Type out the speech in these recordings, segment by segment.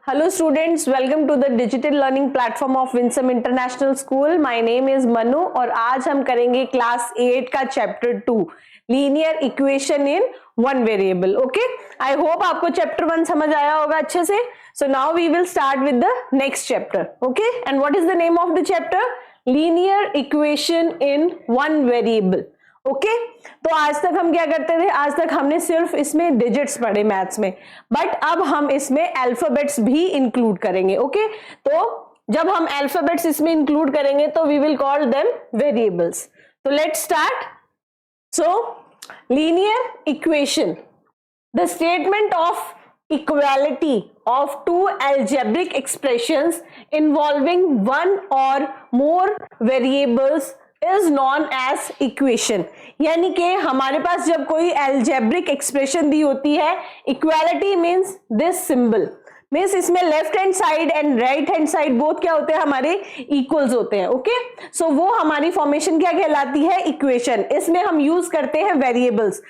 Hello students, welcome to the digital learning platform of Winsome International School. My name is Manu और आज हम करेंगे class 8 का chapter 2 linear equation in one variable. Okay, I hope आपको chapter 1 समझ आया होगा अच्छे से. So now we will start with the next chapter. Okay, and what is the name of the chapter? Linear equation in one variable. Okay, तो आज तक हम क्या करते थे? आज तक हमने सिर्फ इसमें डिजिट्स पढ़े मैथ्स में, बट अब हम इसमें अल्फाबेट्स भी इंक्लूड करेंगे. ओके, तो जब हम अल्फाबेट्स इसमें इंक्लूड करेंगे तो we will call them variables. तो let's start. So linear equation, the statement of equality of two algebraic expressions involving one or more variables is known as equation. यानी कि हमारे पास जब कोई algebraic expression दी होती है, equality means this symbol, means इसमें left hand side and right hand side both क्या होते हैं? हमारे इक्वल्स होते हैं. ओके, सो वो हमारी फॉर्मेशन क्या कहलाती है? इक्वेशन. इसमें हम यूज करते हैं वेरिएबल्स.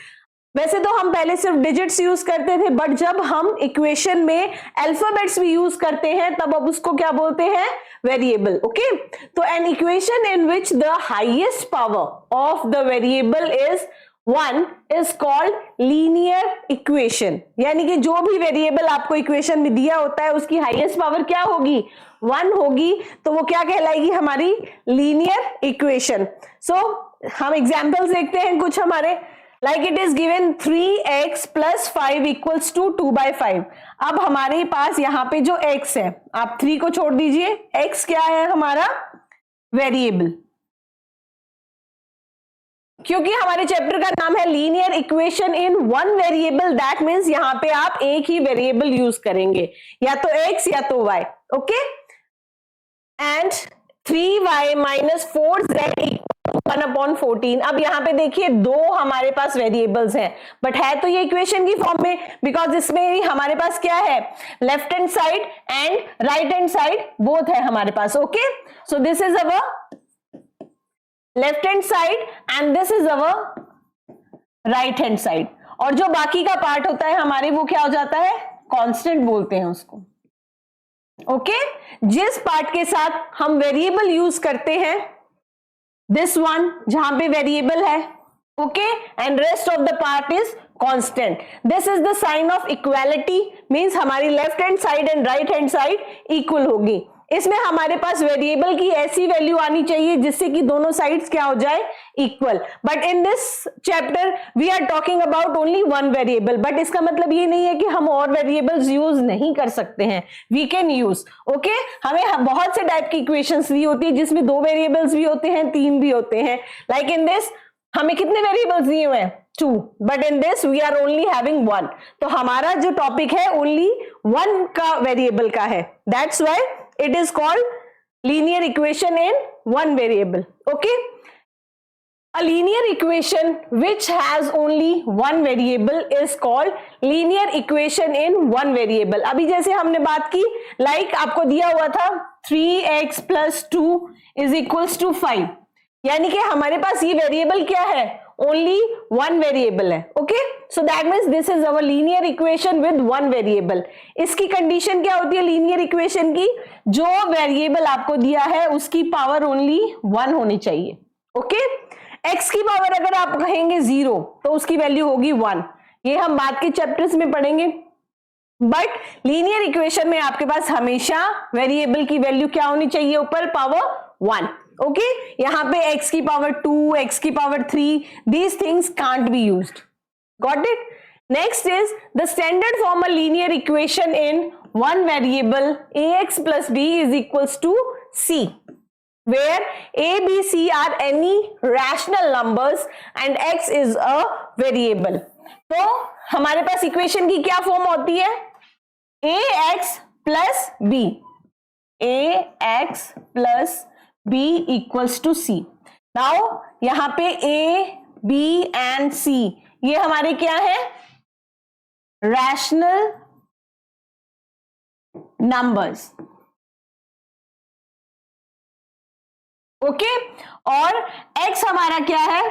वैसे तो हम पहले सिर्फ डिजिट्स यूज करते थे, बट जब हम इक्वेशन में अल्फाबेट्स भी यूज करते हैं तब अब उसको क्या बोलते हैं? वेरिएबल. ओके, तो an equation in which the highest power of the variable is 1 is called linear equation. यानी कि जो भी वेरिएबल आपको इक्वेशन में दिया होता है उसकी हाईएस्ट पावर क्या होगी? 1 होगी. तो वो क्या कहलाएगी? हमारी लीनियर इक्वेशन. सो हम एग्जांपल्स देखते हैं कुछ हमारे. Like it is given 3x plus 5 equals to 2/5. अब हमारे पास यहाँ पे जो x है, आप 3 को छोड़ दीजिए, x क्या है? हमारा वेरिएबल. क्योंकि हमारे चैप्टर का नाम है linear equation in one variable, that means यहाँ पे आप एक ही वेरिएबल यूज करेंगे, या तो x या तो y. Okay, and 3y minus 4z 1/14. अब यहाँ पे देखिए दो हमारे पास वेरिएबल्स हैं, बट है तो ये इक्वेशन की फॉर्म में, बिकॉज इसमें हमारे पास क्या है? Left hand side and right hand side both है हमारे पास. Okay, so this is our left hand side and this is our right hand side. और जो बाकी का पार्ट होता है हमारे, वो क्या हो जाता है? कांस्टेंट बोलते हैं उसको. ओके, जिस पार्ट के साथ हम वेरिएबल यूज करते हैं, दिस वन जहां पे वेरिएबल है, okay, and rest of the part is constant. This is the sign of equality, means हमारी left hand side and right hand side equal होगी. इसमें हमारे पास वेरिएबल की ऐसी वैल्यू आनी चाहिए जिससे कि दोनों साइड्स क्या हो जाए? Equal. But in this chapter we are talking about only one variable. But इसका मतलब ये नहीं है कि हम और वेरिएबल्स यूज नहीं कर सकते हैं. We can use. ओके, हमें बहुत से टाइप की इक्वेशंस दी होती है जिसमें 2 वेरिएबल्स भी होते हैं, 3 भी होते हैं. लाइक इन दिस हमें कितने वेरिएबल्स दिए हुए हैं? 2, but in this we are only having 1. तो हमारा जो टॉपिक है ओनली 1 का वेरिएबल का है. That's why it is called linear equation in one variable. Okay, a linear equation which has only one variable is called linear equation in one variable. अभी जैसे हमने बात की, like आपको दिया हुआ था 3x plus 2 is equals to 5. यानी कि हमारे पास ये वेरिएबल क्या है? ओनली वन वेरिएबल है. Okay, so that means this is our linear equation with one variable. इसकी कंडीशन क्या होती है लीनियर इक्वेशन की? जो वेरिएबल आपको दिया है उसकी पावर ओनली 1 होनी चाहिए. ओके, x की पावर अगर आप कहेंगे 0 तो उसकी वैल्यू होगी 1. ये हम बाद के चैप्टर्स में पढ़ेंगे. बट लीनियर इक्वेशन में आपके पास हमेशा वेरिएबल की वैल्यू क्या होनी चाहिए? ऊपर पावर 1. ओके, यहां पे x की पावर 2, x की power 3, these things can't be used. Got it? Next is the standard form of linear equation in one variable ax plus b is equals to c, where a, b, c are any rational numbers and x is a variable. तो हमारे पास equation की क्या form होती है? ax plus b, ax plus b equals to c. Now यहां पे a, b and c ये हमारे क्या है? Rational numbers. ओके, और x हमारा क्या है?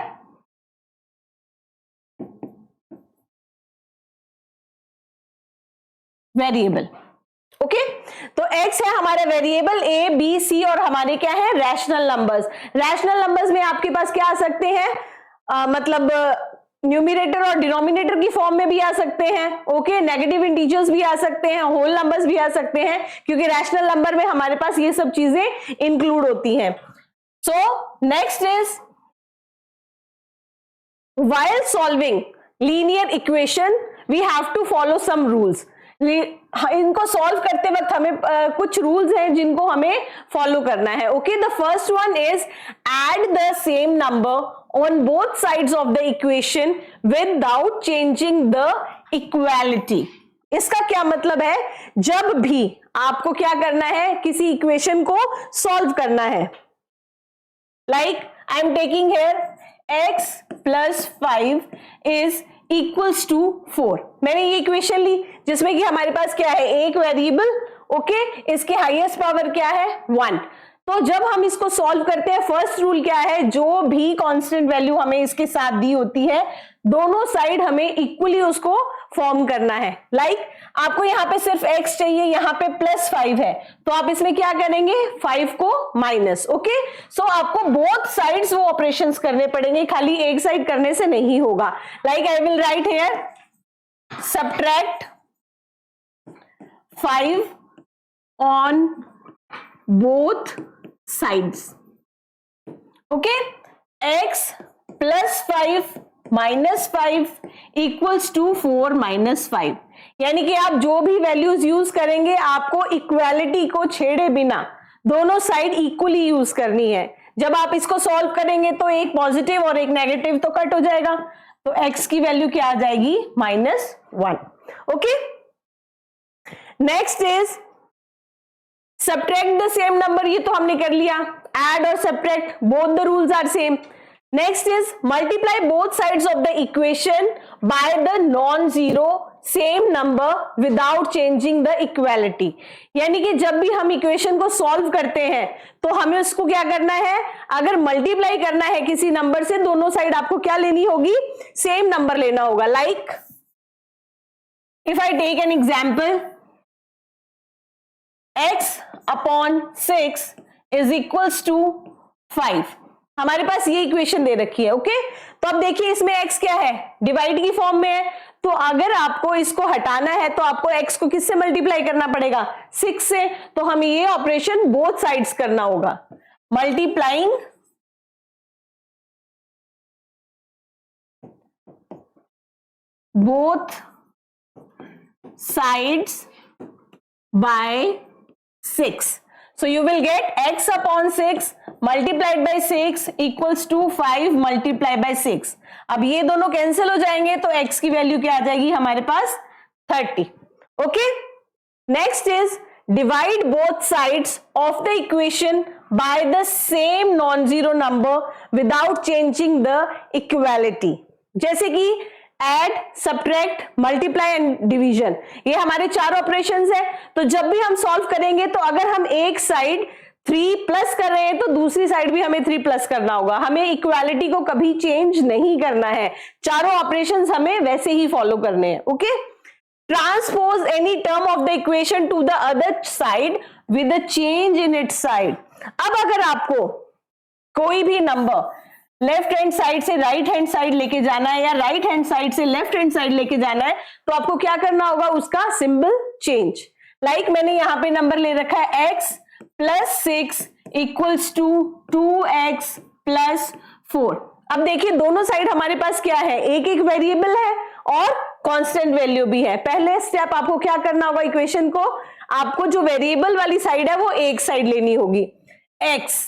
वेरिएबल. ओके, तो x है हमारे वेरिएबल a, b, c और हमारे क्या है रैशनल नंबर्स। रैशनल नंबर्स में आपके पास क्या आ सकते हैं, मतलब न्यूमिनेटर और डिनोमिनेटर की फॉर्म में भी आ सकते हैं, ओके, नेगेटिव इंटीजर्स भी आ सकते हैं, होल नंबर्स भी आ सकते हैं, क्योंकि रैशनल नंबर में हमारे पास ये सब चीजें इंक्लूड होती हैं। So next is while solving linear equation we have to follow some rules। इनको सॉल्व करते वक्त हमें कुछ रूल्स हैं जिनको हमें फॉलो करना है, okay. The first one is add the same number on both sides of the equation without changing the equality. इसका क्या मतलब है, जब भी आपको क्या करना है, किसी इक्वेशन को सॉल्व करना है, like I am taking here x plus 5 is equals to 4। मैंने ये इक्वेशन ली जिसमें कि हमारे पास क्या है, एक वेरिएबल, ओके, इसके हाईएस्ट पावर क्या है 1। तो जब हम इसको सॉल्व करते हैं, फर्स्ट रूल क्या है, जो भी कांस्टेंट वैल्यू हमें इसके साथ दी होती है दोनों साइड हमें इक्वली उसको फॉर्म करना है। लाइक आपको यहां पे सिर्फ x चाहिए, यहां पे +5 है, तो आप इसमें क्या करेंगे, 5 को माइनस, ओके। सो आपको बोथ साइड्स वो ऑपरेशंस करने पड़ेंगे, खाली एक साइड करने से नहीं होगा। Like I will write here subtract 5 on both sides, okay. x +5 -5 equals to 4 - 5। यानी कि आप जो भी वैल्यूज यूज करेंगे आपको इक्वालिटी को छेड़े बिना दोनों साइड इक्वली यूज करनी है। जब आप इसको सॉल्व करेंगे तो एक पॉजिटिव और एक नेगेटिव तो कट हो जाएगा, तो x की वैल्यू क्या आ जाएगी -1, okay. Next is subtract the same number, ये तो हमने कर लिया। एड और subtract both the rules are same. Next is multiply both sides of the equation by the non-zero same number without changing the equality। यानी कि जब भी हम इक्वेशन को सॉल्व करते हैं तो हमें उसको क्या करना है, अगर मल्टीप्लाई करना है किसी नंबर से, दोनों साइड आपको क्या लेनी होगी, सेम नंबर लेना होगा। Like if I take an example, x/6 is equals to 5। हमारे पास ये इक्वेशन दे रखी है, ओके। तो अब देखिए इसमें x क्या है, डिवाइड की फॉर्म में है, तो अगर आपको इसको हटाना है तो आपको x को किससे मल्टीप्लाई करना पड़ेगा, 6 से। तो हमें ये ऑपरेशन बोथ साइड्स करना होगा, multiplying both sides by 6। So you will get x/6 multiplied by 6 equals to 5 multiplied by 6। अब ये दोनों कैंसिल हो जाएंगे तो x की वैल्यू क्या आ जाएगी हमारे पास 30, okay. Next is divide both sides of the equation by the same non zero number without changing the equality. जैसे कि add, subtract, multiply and division, ये हमारे 4 ऑपरेशंस है। तो जब भी हम सॉल्व करेंगे तो अगर हम एक साइड 3 प्लस कर रहे हैं तो दूसरी साइड भी हमें 3 प्लस करना होगा। हमें इक्वालिटी को कभी चेंज नहीं करना है, चारों ऑपरेशंस हमें वैसे ही फॉलो करने हैं, okay. Transpose any term of the equation two the other side with a change in its side. अब अगर आपको कोई भी नंबर लेफ्ट हैंड साइड से राइट हैंड साइड लेके जाना है या राइट हैंड साइड से लेफ्ट हैंड साइड लेके जाना है तो आपको क्या करना होगा, उसका सिंबल चेंज। लाइक मैंने यहां पे नंबर ले रखा है x +6 इक्वल्स टू 2x + 4। अब देखिए दोनों साइड हमारे पास क्या है, एक एक वेरिएबल है और कांस्टेंट वैल्यू भी है। पहले स्टेप आपको क्या करना होगा, इक्वेशन को आपको जो वेरिएबल वाली साइड है वो एक साइड लेनी होगी x।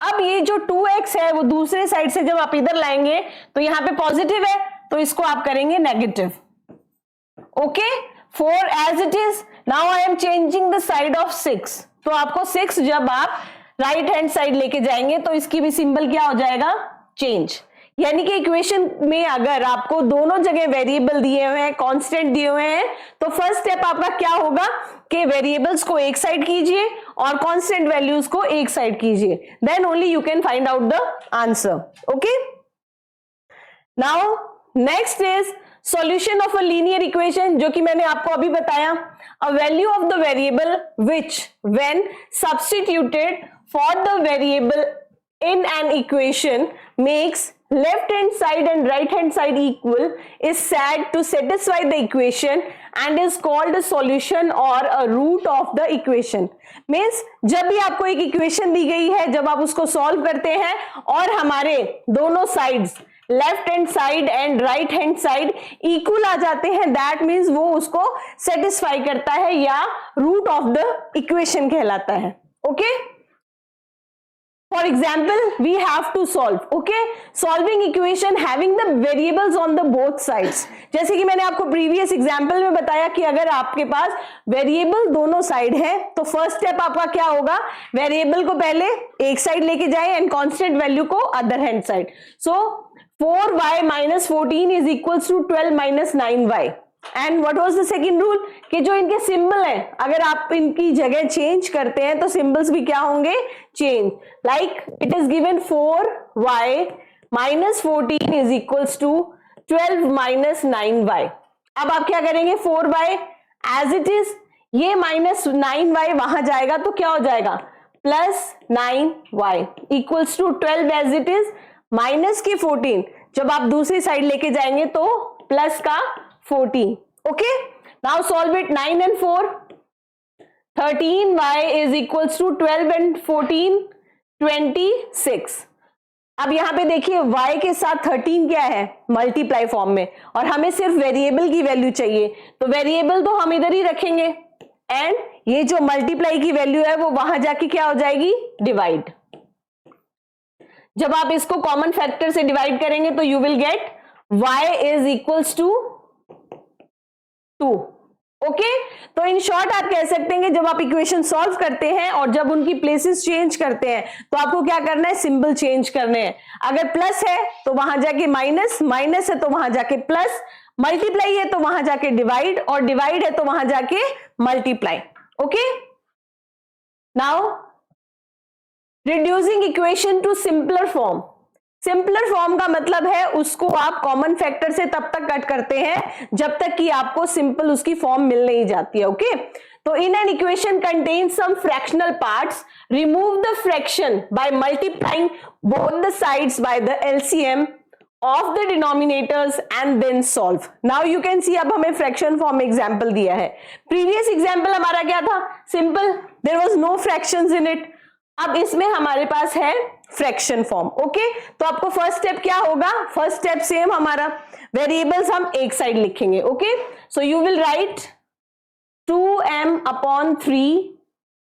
अब ये जो 2x है वो दूसरे साइड से जब आप इधर लाएंगे तो यहां पे पॉजिटिव है तो इसको आप करेंगे negative, okay. 4 as it is. Now I am changing the side of 6। तो आपको 6 जब आप राइट हैंड साइड लेके जाएंगे तो इसकी भी सिंबल क्या हो जाएगा, चेंज। यानी कि इक्वेशन में अगर आपको दोनों जगह वेरिएबल दिए हुए हैं, कांस्टेंट दिए हुए हैं, तो फर्स्ट स्टेप आपका क्या होगा कि वेरिएबल्स को एक साइड कीजिए और कांस्टेंट वैल्यूज को एक साइड कीजिए, then only you can find out the answer, okay. Now next is solution of a linear equation, जो कि मैंने आपको अभी बताया, a value of the variable which when substituted for the variable in an equation makes left hand side and right hand side equal is said to satisfy the equation and is called a solution or a root of the equation. Means जब भी आपको एक equation दी गई है, जब आप उसको solve करते हैं और हमारे दोनों sides left hand side and right hand side equal आ जाते हैं, दैट मीन्स वो उसको सेटिस्फाई करता है या रूट ऑफ द इक्वेशन कहलाता है. Okay, for example we have to solve, okay, solving equation having the variables on the both sides. जैसे कि मैंने आपको प्रीवियस एग्जांपल में बताया कि अगर आपके पास वेरिएबल दोनों साइड है तो फर्स्ट स्टेप आपका क्या होगा, वेरिएबल को पहले एक साइड लेके जाए एंड कांस्टेंट वैल्यू को other hand side. So 4y minus 14 is equals to 12 minus 9y. And what was the second rule, कि जो इनके सिंबल है अगर आप इनकी जगह चेंज करते हैं तो सिंबल्स भी क्या होंगे, change. Like it is given 4y minus 14 is equals to 12 minus 9y. अब आप क्या करेंगे, 4y एज इट इज, ये माइनस 9y वहां जाएगा तो क्या हो जाएगा, plus 9y equals to 12 as it is minus के 14, जब आप दूसरी साइड लेके जाएंगे तो प्लस का 14. Okay, now solve it. 9 and 4, 13y is equals to 12 and 14, 26. अब यहां पे देखिए y के साथ 13 क्या है, मल्टीप्लाई फॉर्म में, और हमें सिर्फ वेरिएबल की वैल्यू चाहिए, तो वेरिएबल तो हम इधर ही रखेंगे एंड ये जो मल्टीप्लाई की वैल्यू है वो वहां जाके क्या हो जाएगी, डिवाइड. जब आप इसको कॉमन फैक्टर से डिवाइड करेंगे तो you will gate y is equals to 2. Okay, तो इन शॉर्ट आप कह सकते हैं जब आप इक्वेशन सॉल्व करते हैं और जब उनकी प्लेसेस चेंज करते हैं तो आपको क्या करना है, सिंबल चेंज करने हैं. अगर प्लस है तो वहां जाके माइनस, माइनस है तो वहां जाके प्लस, मल्टीप्लाई है तो वहां जाके डिवाइड, और डिवाइड है तो वहां जाके multiply. Okay, now reducing equation two simpler form. Simpler form का मतलब है उसको आप कॉमन फैक्टर से तब तक कट करते हैं जब तक कि आपको सिंपल उसकी फॉर्म मिल नहीं जाती है. ओके, तो in an equation contains some fractional parts, remove the fraction by multiplying both the sides by the LCM of the denominators and then solve. Now you can see, अब हमें fraction form example दिया है. Previous example हमारा क्या था, simple, there was no fractions in it. अब इसमें हमारे पास है फ्रैक्शन फॉर्म. ओके, तो आपको फर्स्ट स्टेप क्या होगा, फर्स्ट स्टेप सेम हमारा, वेरिएबल्स हम एक साइड लिखेंगे. Okay, so you will write 2m upon 3.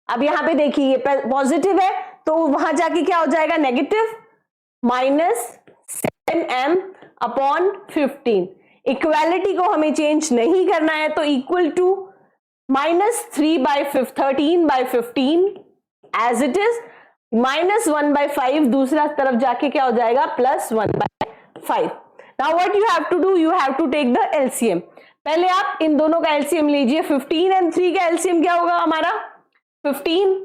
अब यहां पे देखिए ये पॉजिटिव है तो वहां जाके क्या हो जाएगा, negative, minus 7m upon 15. Equality को हमें चेंज नहीं करना है तो equal to minus 13/15 as it is, minus 1/5 दूसरा तरफ जाके क्या हो जाएगा, plus 1/5. Now what you have to do, you have to take the LCM. पहले आप इन दोनों का एलसीएम लीजिए. 15 एंड 3 का एलसीएम क्या होगा हमारा, 15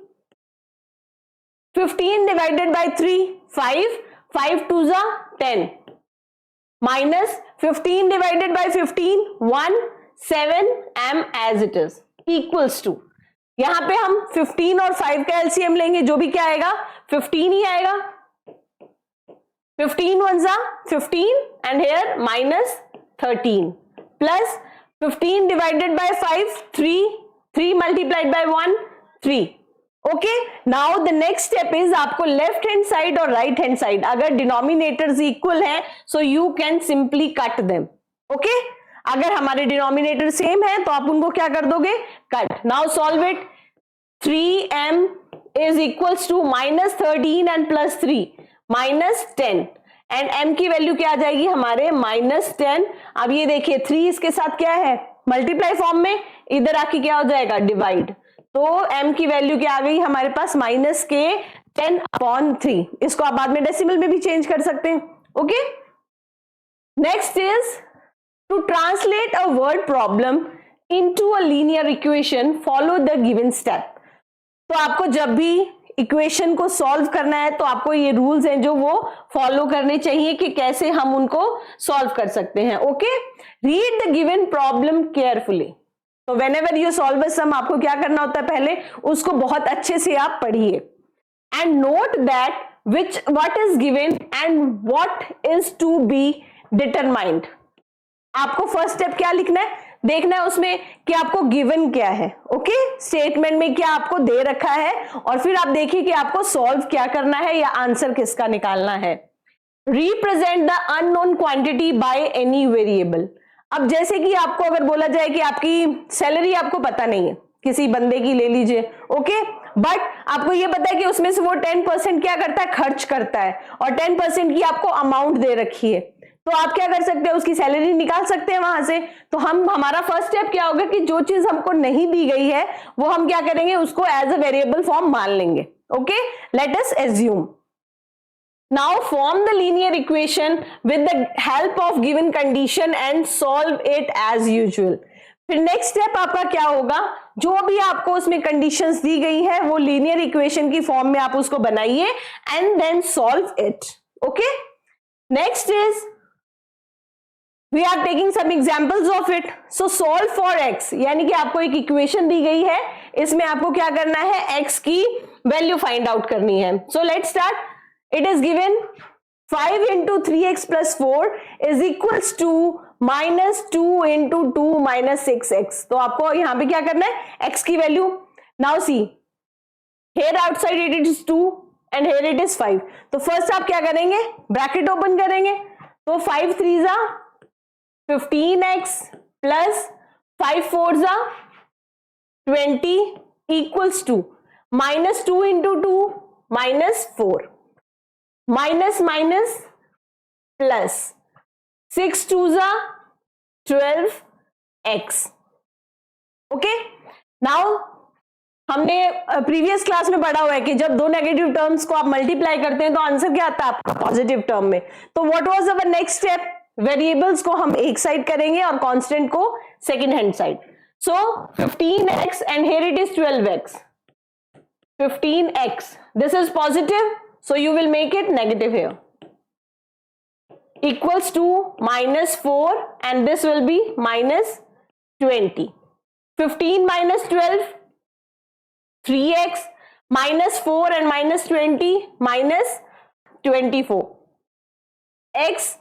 डिवाइडेड बाय 3, 5 2 जा 10, minus 15 divided by 15, 1, 7m as it is equals to, यहां पे हम 15 और 5 का एलसीएम लेंगे, जो भी क्या आएगा, 15 ही आएगा. 15 1 जा 15 and here minus 13 plus 15 divided bye 5, 3 multiplied by 1, 3. Okay, now the next step is आपको लेफ्ट हैंड साइड और राइट हैंड साइड अगर डिनोमिनेटर्स इक्वल हैं so you can simply cut them. Okay, अगर हमारे डिनोमिनेटर सेम है तो आप उनको क्या कर दोगे, cut. Now solve it. 3m is equals to minus 13 and plus 3, minus 10, and m की वैल्यू क्या आ जाएगी हमारे, माइनस 10. अब ये देखिए 3 इसके साथ क्या है, मल्टीप्लाई फॉर्म में, इधर आके क्या हो जाएगा, डिवाइड. तो m की वैल्यू क्या आ गई हमारे पास, माइनस के 10/3. इसको आप बाद में डेसिमल में भी चेंज कर सकते हैं. Okay, next is to translate a word problem into a linear equation, follow the given step. तो आपको जब भी इक्वेशन को सॉल्व करना है तो आपको ये रूल्स हैं जो वो फॉलो करने चाहिए कि कैसे हम उनको सॉल्व कर सकते हैं. Okay, read the given problem carefully. तो व्हेनेवर यू सॉल्व अ सम आपको क्या करना होता है, पहले उसको बहुत अच्छे से आप पढ़िए. And note that what is given and what is to be determined. आपको फर्स्ट स्टेप क्या लिखना है, देखना है उसमें कि आपको गिवन क्या है. ओके, स्टेटमेंट में क्या आपको दे रखा है और फिर आप देखिए कि आपको सॉल्व क्या करना है या आंसर किसका निकालना है. Represent the unknown quantity by any variable. अब जैसे कि आपको अगर बोला जाए कि आपकी सैलरी आपको पता नहीं है, किसी बंदे की ले लीजिए. ओके, बट आपको ये पता है कि उसमें से वो 10% क्या करता है, खर्च करता है, और 10% की आपको अमाउंट दे रखी है. तो आप क्या कर सकते हैं, उसकी सैलरी निकाल सकते हैं वहां से. तो हमारा फर्स्ट स्टेप क्या होगा कि जो चीज हमको नहीं दी गई है वो हम क्या करेंगे, उसको एज अ वेरिएबल फॉर्म मान लेंगे. Okay, let us assume. Now form the linear equation with the help of given condition and solve it as usual. फिर नेक्स्ट स्टेप आपका क्या होगा, जो भी आपको उसमें कंडीशंस दी गई है वो लीनियर इक्वेशन की फॉर्म में आप उसको बनाइए and then solve it. Okay, next is we are taking some examples of it. So solve for x, यानी कि आपको एक इक्वेशन दी गई है, इसमें आपको क्या करना है, x की वैल्यू फाइंड आउट करनी है. So let's start. It is given 5 into 3x plus 4 is equals to minus 2 into 2 minus 6x. तो आपको यहां पे क्या करना है, x की value. Now see, here outside it is 2 and here it is 5. तो फर्स्ट आप क्या करेंगे, ब्रैकेट ओपन करेंगे. तो 5 3 जा 15x plus 5 4 जा 20 equals to minus 2 into 2 minus 4. Minus minus plus 6 2 जा 12x. ओके, नाउ हमने प्रीवियस क्लास में पढ़ा हुआ है कि जब दो नेगेटिव टर्म्स को आप मल्टीप्लाई करते हैं तो आंसर क्या आता है आपका, पॉजिटिव टर्म में. तो what was our next step, variables को हम एक साइड करेंगे और कांस्टेंट को second hand side. So 15x and here it is 12x. 15x, this is positive, so you will make it negative here, equals to minus 4 and this will be minus 20. 15 minus 12 3x, minus 4 and minus 20 minus 24. x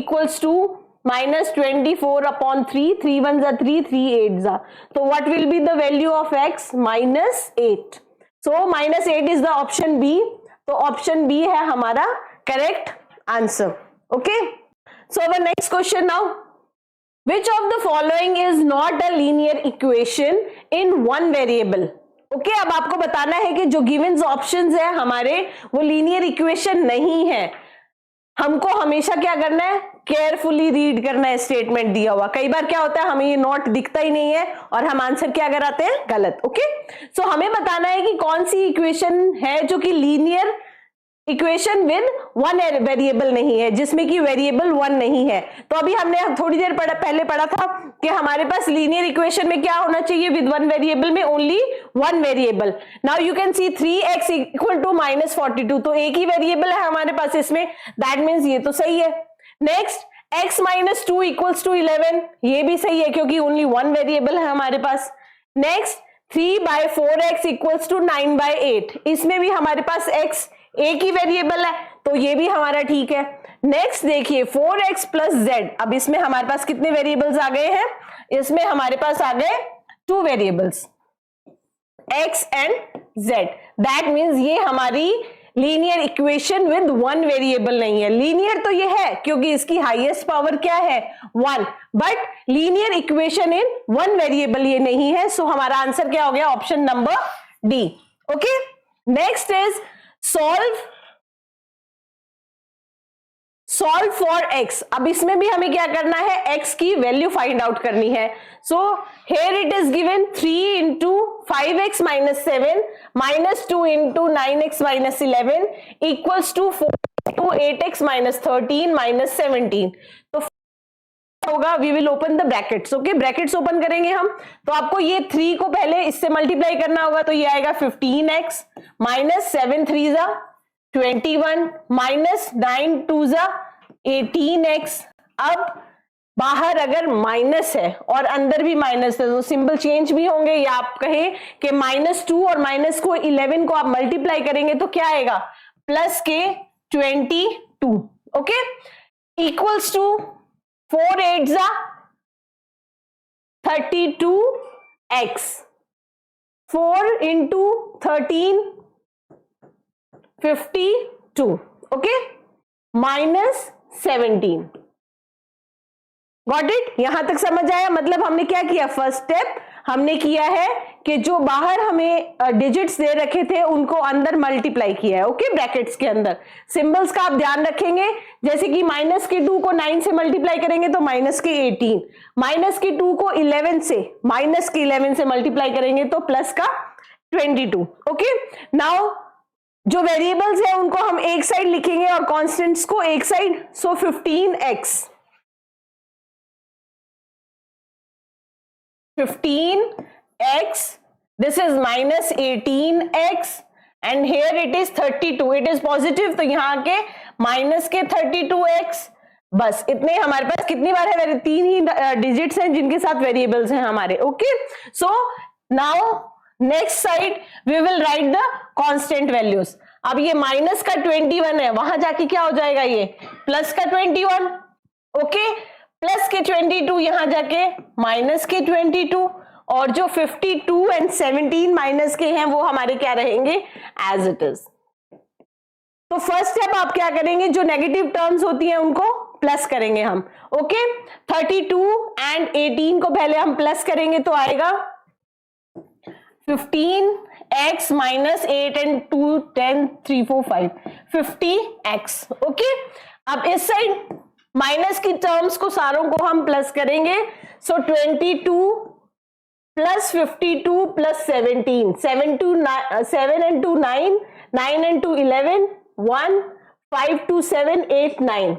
equals to minus 24 upon 3. 3 1s are 3, 3 8s are. So what will be the value of x, minus 8. So minus 8 is the option B. तो option B है हमारा correct answer. Okay, so our next question now, which of the following is not a linear equation in one variable. Okay, अब आपको बताना है कि जो given options है हमारे वो लीनियर इक्वेशन नहीं है. हमको हमेशा क्या करना है, केयरफुली रीड करना है स्टेटमेंट दिया हुआ. कई बार क्या होता है हमें ये नोट दिखता ही नहीं है और हम आंसर क्या कराते हैं, गलत. ओके, सो हमें बताना है कि कौन सी इक्वेशन है जो कि linear equation with one variable नहीं है, जिसमें कि वेरिएबल वन नहीं है. तो अभी हमने थोड़ी देर पहले पढ़ा था कि हमारे पास लीनियर इक्वेशन में क्या होना चाहिए, विद वन वेरिएबल में only one variable. Now you can see 3x equal to minus 42. तो एक ही वेरिएबल है हमारे पास इसमें, दैट मीन्स ये तो सही है. Next, x minus 2 equals to 11, ये भी सही है क्योंकि ओनली वन वेरिएबल है हमारे पास. नेक्स्ट, 3/4x इक्वल्स टू 9/8, इसमें भी हमारे पास x एक ही वेरिएबल है तो ये भी हमारा ठीक है. नेक्स्ट देखिए 4x प्लस z, अब इसमें हमारे पास कितने वेरिएबल्स आ गए हैं, इसमें हमारे पास आ गए 2 variables x and z. That means ये हमारी linear equation with one variable नहीं है. लीनियर तो ये है क्योंकि इसकी हाईएस्ट पावर क्या है, 1, but linear equation in one variable ये नहीं है. सो हमारा आंसर क्या हो गया, option number D. Okay, next is solve for x. अब इसमें भी हमें क्या करना है, x की वैल्यू फाइंड आउट करनी है. So here it is given 3 into 5x minus 7 minus 2 into 9x minus 11 equals to 4 into 8x minus 13 minus 17. तो होगा, we will open the brackets. Okay, brackets open करेंगे हम, तो आपको ये 3 को पहले इससे मल्टीप्लाई करना होगा, तो ये आएगा 15x माइनस 7 3 जा 21 माइनस 9 2 जा 18x। अब बाहर अगर माइनस है और अंदर भी माइनस है तो सिंबल चेंज भी होंगे, या आप कहें कि -2 और माइनस को 11 को आप मल्टीप्लाई करेंगे तो क्या आएगा, प्लस के 22। ओके, इक्वल्स टू 4 8 जा 32x, 4 into 13 52। Okay, minus 17। Got it? यहां तक समझ आया? मतलब हमने क्या किया, फर्स्ट स्टेप हमने किया है कि जो बाहर हमें डिजिट्स दे रखे थे उनको अंदर मल्टीप्लाई किया है। ओके, ब्रैकेट्स के अंदर सिंबल्स का आप ध्यान रखेंगे, जैसे कि माइनस के 2 को 9 से मल्टीप्लाई करेंगे तो माइनस के 18, माइनस के 2 को 11 से माइनस के 11 से मल्टीप्लाई करेंगे तो प्लस का 22। ओके, नाउ जो वेरिएबल्स है उनको हम एक साइड लिखेंगे और कॉन्स्टेंट्स को एक side. So 15x 15x, this is minus 18x and here it is 32, it is positive, तो यहां के माइनस के 32x। बस इतने हमारे पास कितनी बार है, 3 ही डिजिट्स हैं जिनके साथ वेरिएबल्स हैं हमारे। Okay, so now next side we will write the constant values. अब ये माइनस का 21 है, वहां जाके क्या हो जाएगा, ये प्लस का 21। ओके, प्लस के 22 यहां जाके माइनस के 22, और जो 52 एंड 17 माइनस के हैं वो हमारे क्या रहेंगे, एज इट इज। तो फर्स्ट स्टेप आप क्या करेंगे, जो नेगेटिव टर्म्स होती हैं उनको प्लस करेंगे हम। ओके, 32 एंड 18 को पहले हम प्लस करेंगे तो आएगा 15x minus 8 and 2 10 3 4 5 50x। Okay, अब इस साइड माइनस की टर्म्स को सारों को हम प्लस करेंगे। सो 22 प्लस 52 प्लस 17, 7 and 2 9, 9 and 2 11, 1 5 2 7 8 9,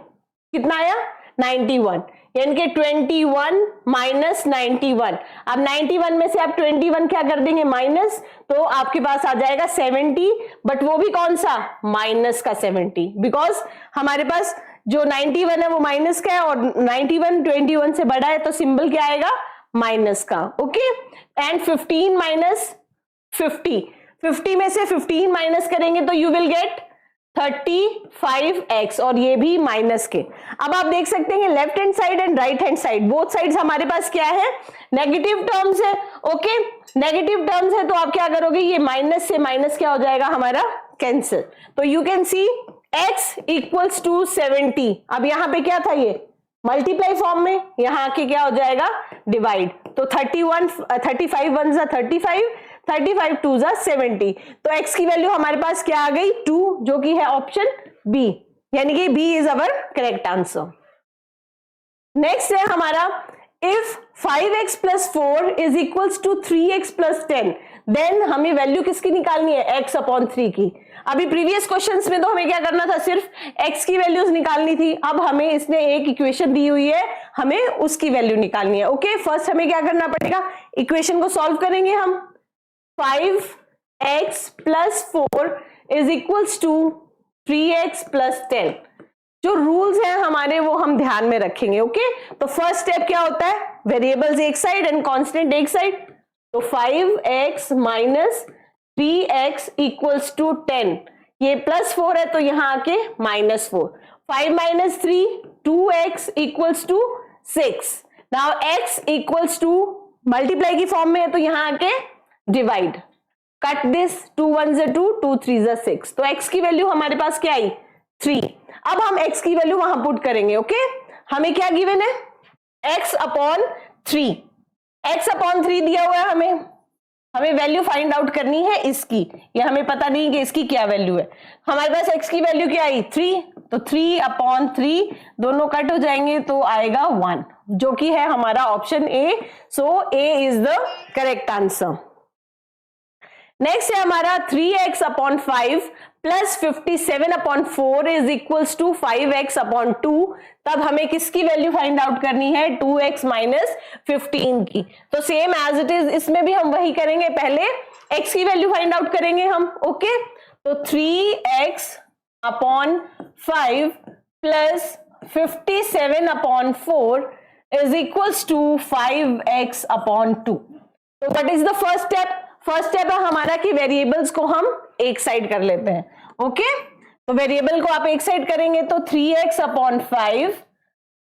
कितना आया 91, यानी कि 21 माइनस 91। अब 91 में से आप 21 क्या कर देंगे, माइनस, तो आपके पास आ जाएगा 70, बट वो भी कौन सा, माइनस का 70, बिकॉज हमारे पास जो 91 है वो माइनस का है और 91 21 से बड़ा है, तो सिंबल क्या आएगा, माइनस का। ओके, एंड 15 माइनस 50, 50 में से 15 माइनस करेंगे तो यू विल गेट 35x, और ये भी माइनस के। अब आप देख सकते हैं left hand side and right hand side, both sides हमारे पास क्या है, नेगेटिव टर्म्स है। ओके, नेगेटिव टर्म्स है तो आप क्या करोगे, ये माइनस से माइनस क्या हो जाएगा हमारा, कैंसिल। तो you can see x equals to 70। अब यहां पे क्या था, ये मल्टीप्लाई फॉर्म में, यहां के क्या हो जाएगा, डिवाइड। तो 35 1 जा 35, 35 2 जा 70, तो x की वैल्यू हमारे पास क्या आ गई, 2, जो कि है ऑप्शन बी, यानी कि B is our correct answer. Next है हमारा, if 5x plus 4 is equals to 3x plus 10, then हमें वैल्यू किसकी निकालनी है, x अपॉन 3 की। अभी प्रीवियस क्वेश्चंस में तो हमें क्या करना था, सिर्फ x की वैल्यूज निकालनी थी। अब हमें इसने एक इक्वेशन दी हुई है, हमें उसकी वैल्यू निकालनी है। ओके, फर्स्ट हमें क्या करना पड़ेगा, इक्वेशन को सॉल्व करेंगे हम। 5x plus 4 is equals to 3x plus 10। जो रूल्स हैं हमारे वो हम ध्यान में रखेंगे। ओके, तो फर्स्ट स्टेप क्या होता है, वेरिएबल्स एक साइड एंड कांस्टेंट एक साइड। तो 5x minus 3x equals to 10, ये प्लस 4 है तो यहां आके minus 4, 5 minus 3 2x equals to 6। Now x equals to multiply की फॉर्म में है तो यहां आके डिवाइड, कट दिस, 2 1 जा 2, 2 3 जा 6, तो x की वैल्यू हमारे पास क्या आई, 3। अब हम x की वैल्यू वहां पुट करेंगे। ओके, हमें क्या गिवन है, x अपॉन 3, x अपॉन 3 दिया हुआ है हमें वैल्यू फाइंड आउट करनी है इसकी, या हमें पता नहीं कि इसकी क्या वैल्यू है। हमारे पास x की वैल्यू क्या आई, 3, तो 3 अपॉन 3 दोनों कट हो जाएंगे तो आएगा 1, जो कि है हमारा option A. So A is the correct answer. Next है हमारा 3x upon 5 plus 57 upon 4 is equals to 5x upon 2। तब हमें किसकी वैल्यू फाइंड आउट करनी है, 2x माइनस 15 की। तो सेम एज इट इज इसमें भी हम वही करेंगे, पहले x की वैल्यू फाइंड आउट करेंगे हम। ओके, तो 3x upon 5 plus 57 upon 4 is equals to 5x upon 2। तो what is the first step? First step है हमारा कि वेरिएबल्स को हम एक साइड कर लेते हैं। ओके, तो वेरिएबल को आप एक साइड करेंगे तो 3x upon 5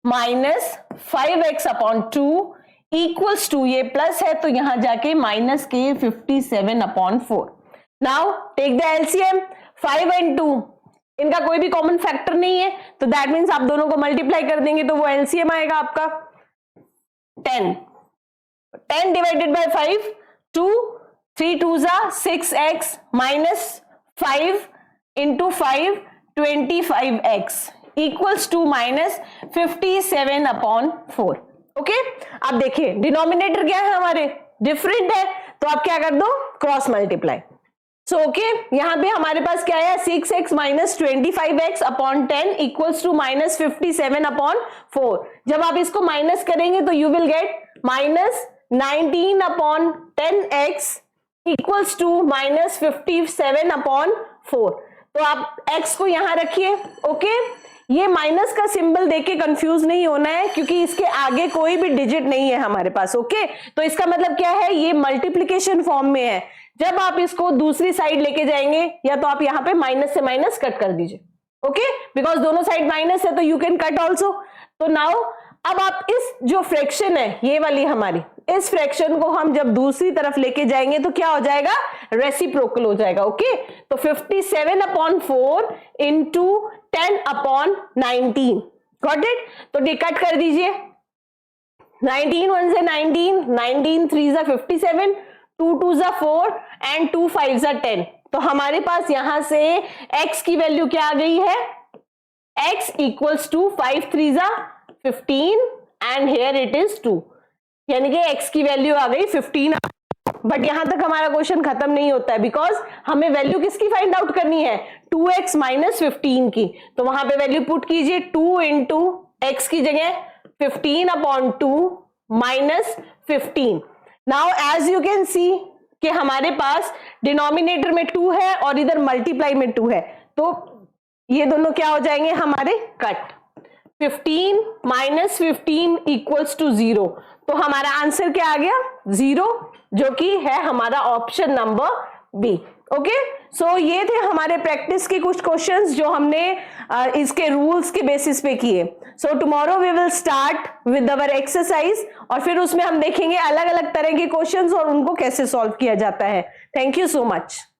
minus 5x upon 2 equals to, ये प्लस है तो यहां जाके माइनस के 57 upon 4। Now take the LCM, 5 and 2 इनका कोई भी कॉमन फैक्टर नहीं है, तो दैट मीन्स आप दोनों को मल्टीप्लाई कर देंगे तो वो एलसीएम आएगा आपका 10। 10 डिवाइडेड बाय 5, 2, 3 2 जा 6x minus 5 into 5 25x equals to minus 57 upon 4। ओके, अब देखिए डिनोमिनेटर क्या है हमारे, डिफरेंट है, तो आप क्या कर दो, क्रॉस मल्टीप्लाई। सो ओके, यहां पे हमारे पास क्या है, 6x minus 25x upon 10 equals to minus 57 upon 4। जब आप इसको माइनस करेंगे तो you will get minus 19 upon 10x equals to minus 57 upon 4। तो आप x को यहां रखिए। ओके, ये माइनस का सिंबल देके कंफ्यूज नहीं होना है क्योंकि इसके आगे कोई भी डिजिट नहीं है हमारे पास। ओके, तो इसका मतलब क्या है, ये मल्टीप्लीकेशन फॉर्म में है। जब आप इसको दूसरी साइड लेके जाएंगे या तो आप यहां पे माइनस से माइनस कट कर दीजिए। ओके, बिकॉज दोनों साइड माइनस है तो यू कैन कट ऑल्सो। तो नाउ अब आप इस जो फ्रैक्शन है ये वाली हमारी, इस फ्रैक्शन को हम जब दूसरी तरफ लेके जाएंगे तो क्या हो जाएगा, रेसिप्रोकल हो जाएगा। ओके, तो 57 upon 4 into 10 upon 19, got it. तो कट कर दीजिए, 19 1 से 19, 19 3 जा 57, 2 2 जा 4 एंड 2 5 जा 10। तो हमारे पास यहां से x की वैल्यू क्या आ गई है, x इक्वल्स टू 5 3 जा 15 एंड हेयर इट इज 2, यानी कि x की वैल्यू आ गई 15। बट यहां तक हमारा क्वेश्चन खत्म नहीं होता है, बिकॉज हमें वैल्यू किसकी फाइंड आउट करनी है, 2x माइनस 15 की। तो वहां पे वैल्यू पुट कीजिए, 2 इंटू एक्स की जगह 15 upon 2 minus 15। Now as you can see कि हमारे पास डिनोमिनेटर में 2 है और इधर मल्टीप्लाई में 2 है, तो ये दोनों क्या हो जाएंगे हमारे, कट। 15 minus 15 equals to 0। तो हमारा आंसर क्या आ गया, 0, जो कि है हमारा ऑप्शन नंबर बी। ओके, सो ये थे हमारे प्रैक्टिस के कुछ क्वेश्चंस जो हमने इसके रूल्स के बेसिस पे किए। So tomorrow we will start with our exercise और फिर उसमें हम देखेंगे अलग अलग तरह के क्वेश्चंस और उनको कैसे सॉल्व किया जाता है। Thank you so much.